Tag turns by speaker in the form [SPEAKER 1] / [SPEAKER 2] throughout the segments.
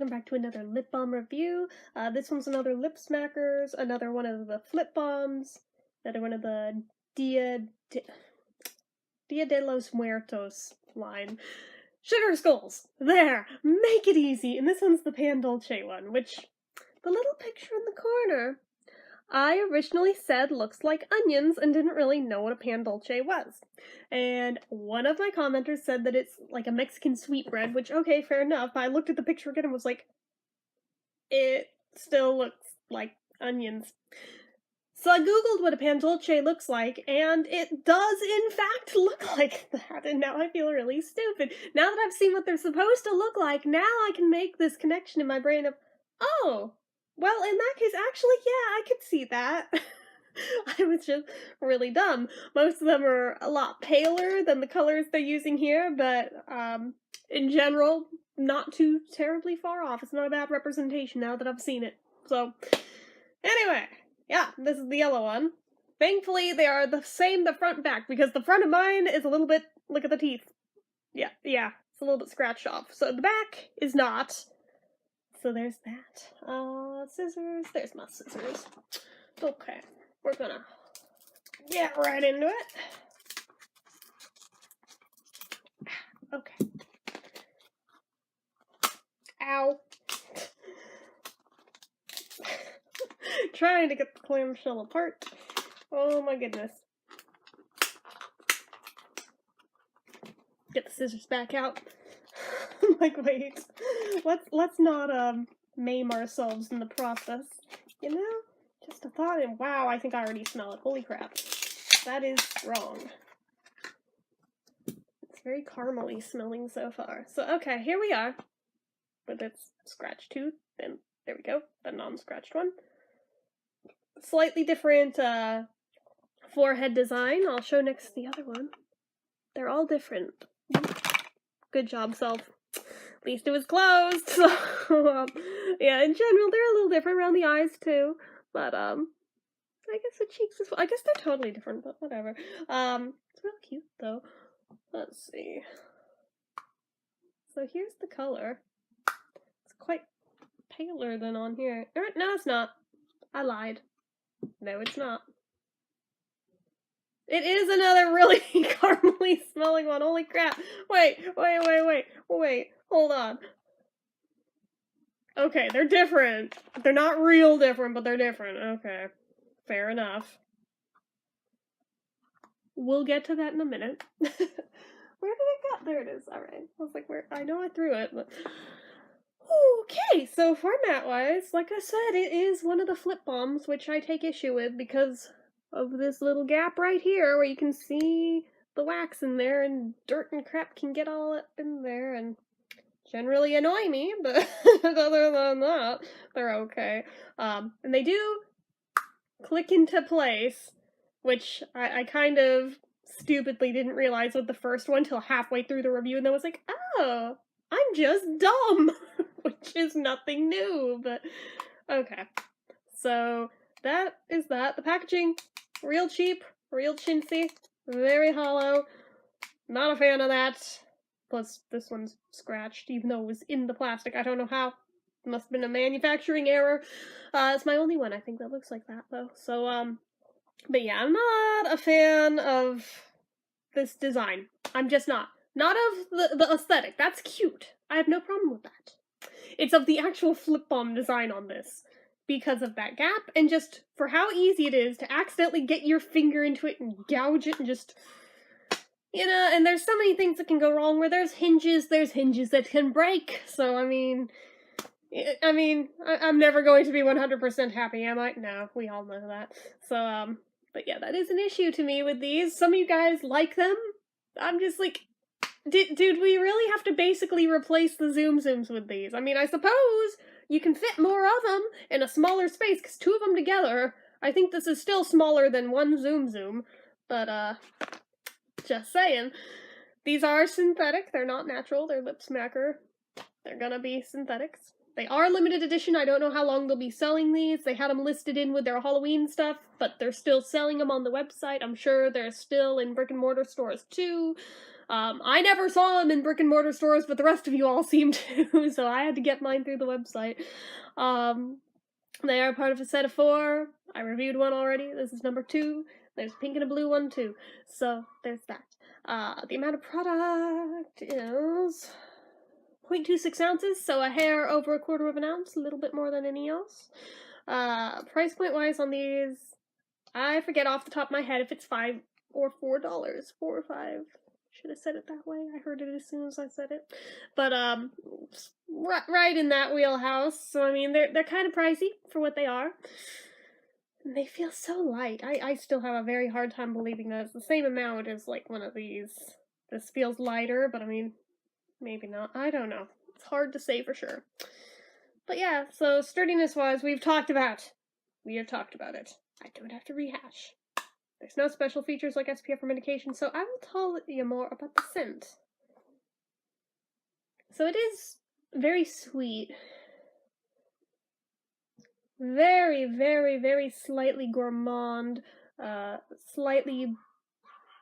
[SPEAKER 1] welcome back to another lip balm review. This one's another lip smackers, another one of the flip bombs, another one of the Dia de los Muertos line. Sugar skulls! There! Make it easy! And this one's the Pan Dulce one, which, the little picture in the corner, I originally said looks like onions and didn't really know what a Pan Dulce was. And one of my commenters said that it's like a Mexican sweetbread, which, okay, fair enough, but I looked at the picture again and was like, it still looks like onions. So I googled what a Pan Dulce looks like, and it does in fact look like that, and now I feel really stupid. Now that I've seen what they're supposed to look like, now I can make this connection in my brain of, oh, well, in that case, actually, yeah, I could see that. I was just really dumb. Most of them are a lot paler than the colors they're using here, but in general, not too terribly far off. It's not a bad representation now that I've seen it. So, anyway, yeah, this is the yellow one. Thankfully, they are the same the front and back, because the front of mine is a little bit, look at the teeth. Yeah, it's a little bit scratched off. So the back is not. So there's that. Scissors. There's my scissors. Okay, we're gonna get right into it. Okay. Ow. Trying to get the clamshell apart. Oh my goodness. Get the scissors back out. I'm like, wait. Let's not maim ourselves in the process. You know? Just a thought, and wow, I think I already smell it. Holy crap. That is wrong. It's very caramely smelling so far. So, okay, here we are. With its scratched tooth, and there we go, the non-scratched one. Slightly different forehead design. I'll show next to the other one. They're all different. Good job, self. At least it was closed. So, yeah, in general, they're a little different around the eyes too. But I guess the cheeks as well. I guess they're totally different, but whatever. It's real cute though. Let's see. So here's the color. It's quite paler than on here. No, it's not. I lied. No, it's not. It is another really caramely smelling one. Holy crap. Wait. Hold on. Okay, they're different. They're not real different, but they're different. Okay. Fair enough. We'll get to that in a minute. Where did it go? There it is. Alright. I was like, where? I know I threw it, but... Okay, so format-wise, like I said, it is one of the flip bombs, which I take issue with because of this little gap right here where you can see the wax in there and dirt and crap can get all up in there and generally annoy me, but other than that, they're okay. And they do click into place, which I kind of stupidly didn't realize with the first one till halfway through the review, and then was like, oh, I'm just dumb, which is nothing new, but okay. So that is that. The packaging, real cheap, real chintzy, very hollow. Not a fan of that. Plus, this one's scratched, even though it was in the plastic. I don't know how. It must have been a manufacturing error. It's my only one, I think, that looks like that, though. So, but yeah, I'm not a fan of this design. I'm just not. Not of the aesthetic. That's cute. I have no problem with that. It's of the actual flip bomb design on this. Because of that gap, and just for how easy it is to accidentally get your finger into it and gouge it and just... You know, and there's so many things that can go wrong where there's hinges that can break. So, I mean, I'm never going to be 100% happy, am I? No, we all know that. So, but yeah, that is an issue to me with these. Some of you guys like them. I'm just like, did we really have to basically replace the zoom zooms with these? I mean, I suppose you can fit more of them in a smaller space, because two of them together, I think this is still smaller than one zoom, but, just saying. These are synthetic. They're not natural. They're lip smacker. They're gonna be synthetics. They are limited edition. I don't know how long they'll be selling these. They had them listed in with their Halloween stuff, but they're still selling them on the website. I'm sure they're still in brick and mortar stores too. I never saw them in brick and mortar stores, but the rest of you all seem to, so I had to get mine through the website. They are part of a set of 4. I reviewed one already. This is number 2. There's a pink and a blue one too. So there's that. The amount of product is 0.26 ounces, so a hair over 1/4 of an ounce, a little bit more than any else. Price point wise on these, I forget off the top of my head if it's $5 or $4. 4 or 5. Should have said it that way. I heard it as soon as I said it. But right in that wheelhouse. So I mean, they're kind of pricey for what they are. And they feel so light. I still have a very hard time believing that it's the same amount as like one of these. This feels lighter, but I mean, maybe not. I don't know. It's hard to say for sure. But yeah, so sturdiness wise, we have talked about it. I don't have to rehash. There's no special features like SPF or medication, so I will tell you more about the scent. So it is very sweet. Very, very, very slightly gourmand, slightly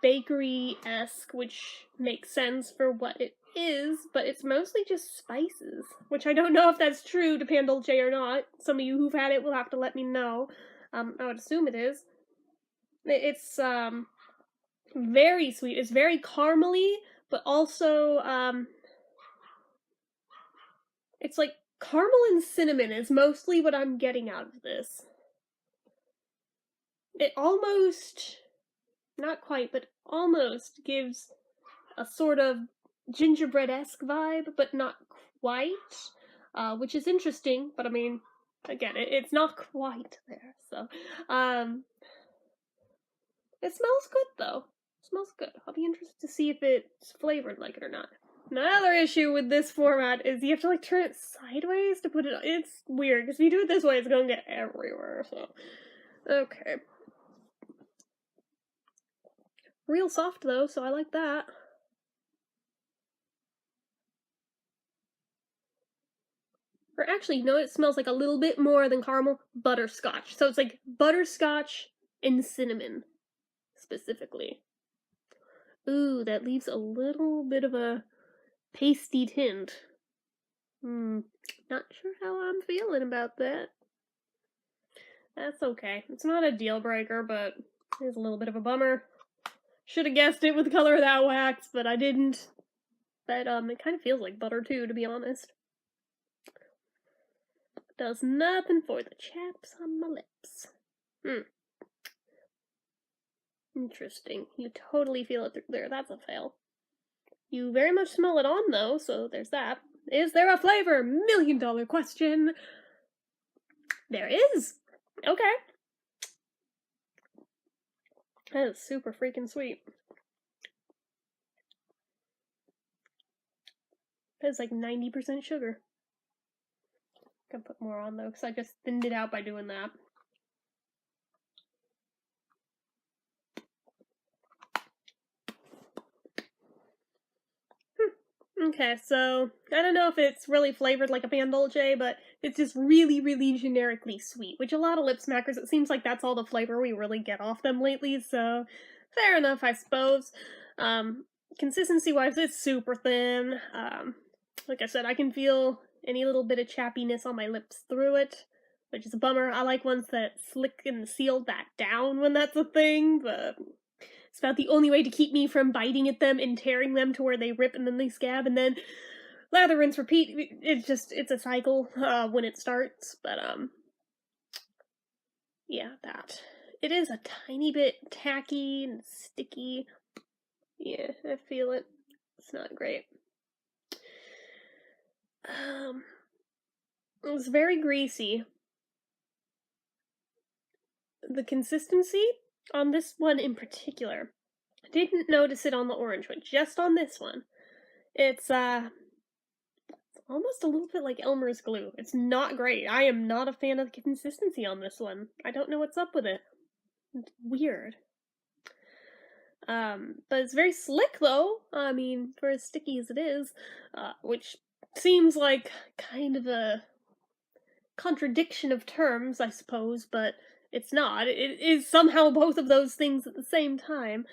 [SPEAKER 1] bakery-esque, which makes sense for what it is, but it's mostly just spices, which I don't know if that's true to Pan Dulce or not. Some of you who've had it will have to let me know. I would assume it is. It's, very sweet. It's very caramely, but also, it's like caramel and cinnamon is mostly what I'm getting out of this. It almost, not quite, but almost gives a sort of gingerbread-esque vibe, but not quite, which is interesting, but I mean, again, it's not quite there, so, it smells good, though. It smells good. I'll be interested to see if it's flavored like it or not. Another issue with this format is you have to, like, turn it sideways to put it on. It's weird, because if you do it this way, it's gonna get everywhere, so. Okay. Real soft, though, so I like that. Or actually, you know what? It smells like a little bit more than caramel? Butterscotch. So it's like butterscotch and cinnamon, specifically. Ooh, that leaves a little bit of a pasty tint. Not sure how I'm feeling about that. That's okay. It's not a deal breaker, but it's a little bit of a bummer. Should have guessed it with the color of that wax, but I didn't. But it kind of feels like butter too, to be honest. Does nothing for the chaps on my lips. Interesting. You totally feel it through there. That's a fail. You very much smell it on, though, so there's that. Is there a flavor? $1,000,000 question. There is. Okay. That is super freaking sweet. That is like 90% sugar. Can put more on, though, because I just thinned it out by doing that. Okay, so I don't know if it's really flavored like a Pan Dulce, but it's just really, really generically sweet, which a lot of lip smackers, it seems like that's all the flavor we really get off them lately, so fair enough, I suppose. Consistency-wise, it's super thin. Like I said, I can feel any little bit of chappiness on my lips through it, which is a bummer. I like ones that slick and seal that down when that's a thing, but it's about the only way to keep me from biting at them and tearing them to where they rip and then they scab, and then lather, rinse, repeat. It's a cycle when it starts, but yeah, that. It is a tiny bit tacky and sticky. Yeah, I feel it. It's not great. It's very greasy. The consistency on this one in particular, I didn't notice it on the orange one, just on this one. It's almost a little bit like Elmer's glue. It's not great. I am not a fan of the consistency on this one. I don't know what's up with it. It's weird. But it's very slick though. I mean, for as sticky as it is, which seems like kind of a contradiction of terms, I suppose, but it's not. It is somehow both of those things at the same time.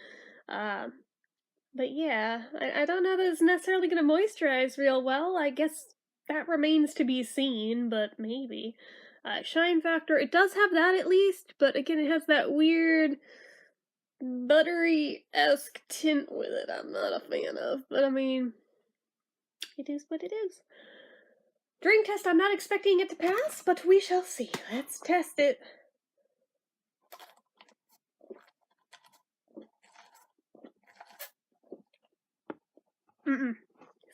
[SPEAKER 1] But yeah, I don't know that it's necessarily going to moisturize real well. I guess that remains to be seen, but maybe. Shine factor, it does have that at least, but again, it has that weird buttery-esque tint with it I'm not a fan of. But I mean, it is what it is. Drink test, I'm not expecting it to pass, but we shall see. Let's test it.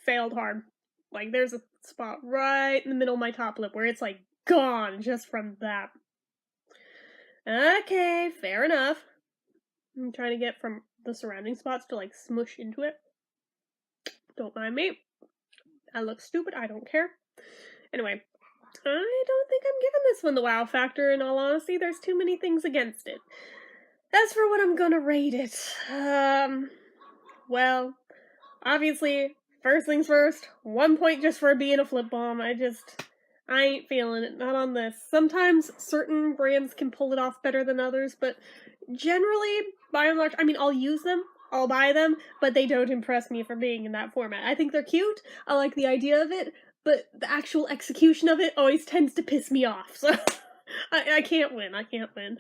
[SPEAKER 1] Failed hard. Like, there's a spot right in the middle of my top lip where it's, like, gone just from that. Okay, fair enough. I'm trying to get from the surrounding spots to, like, smush into it. Don't mind me. I look stupid, I don't care. Anyway, I don't think I'm giving this one the wow factor, in all honesty. There's too many things against it. As for what I'm gonna rate it, well, obviously, first things first, 1 point just for being a flip balm. I ain't feeling it, not on this. Sometimes certain brands can pull it off better than others, but generally, by and large, I mean, I'll use them, I'll buy them, but they don't impress me for being in that format. I think they're cute, I like the idea of it, but the actual execution of it always tends to piss me off, so I can't win, I can't win.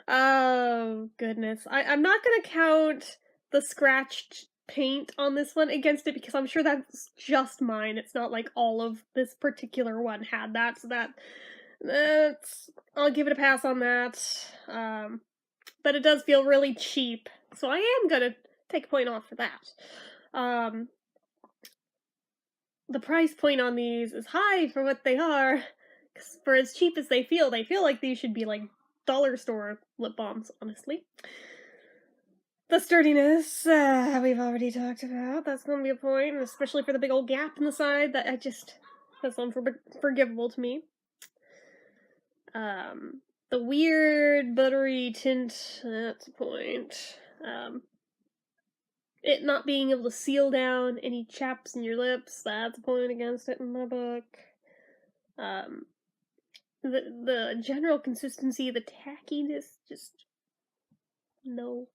[SPEAKER 1] Oh, goodness. I'm not gonna count the scratched paint on this one against it because I'm sure that's just mine. It's not like all of this particular one had that, so that's I'll give it a pass on that. But it does feel really cheap, so I am gonna take a point off for that. The price point on these is high for what they are, 'cause for as cheap as they feel like these should be like dollar store lip balms, honestly. The sturdiness, we've already talked about. That's gonna be a point, especially for the big old gap in the side. That's unforgivable to me. The weird buttery tint, that's a point. It not being able to seal down any chaps in your lips, that's a point against it in my book. The general consistency, the tackiness, just no.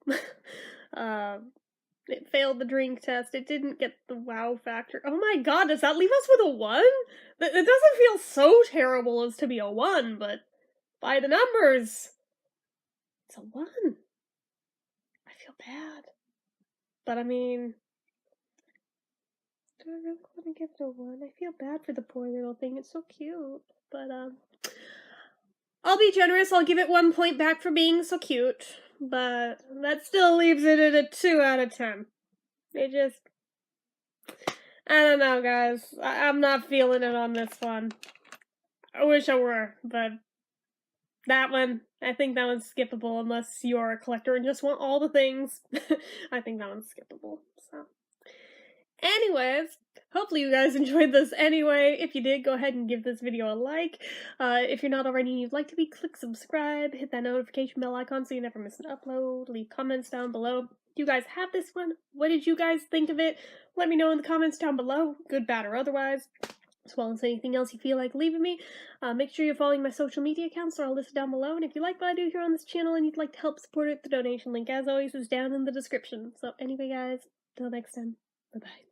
[SPEAKER 1] It failed the drink test. It didn't get the wow factor. Oh my god, does that leave us with a 1? It doesn't feel so terrible as to be a 1, but by the numbers, it's a 1. I feel bad. But I mean, do I really want to give it a 1? I feel bad for the poor little thing. It's so cute. But, I'll be generous. I'll give it 1 point back for being so cute. But that still leaves it at a 2 out of 10. I don't know, guys. I'm not feeling it on this one. I wish I were, but that one, I think that one's skippable unless you're a collector and just want all the things. I think that one's skippable, so. Anyways, hopefully you guys enjoyed this anyway. If you did, go ahead and give this video a like. If you're not already and you'd like to be, click subscribe, hit that notification bell icon so you never miss an upload, leave comments down below. Do you guys have this one? What did you guys think of it? Let me know in the comments down below, good, bad, or otherwise, as well as anything else you feel like leaving me. Make sure you're following my social media accounts, they're all listed down below, and if you like what I do here on this channel and you'd like to help support it, the donation link, as always, is down in the description. So anyway, guys, till next time, bye-bye.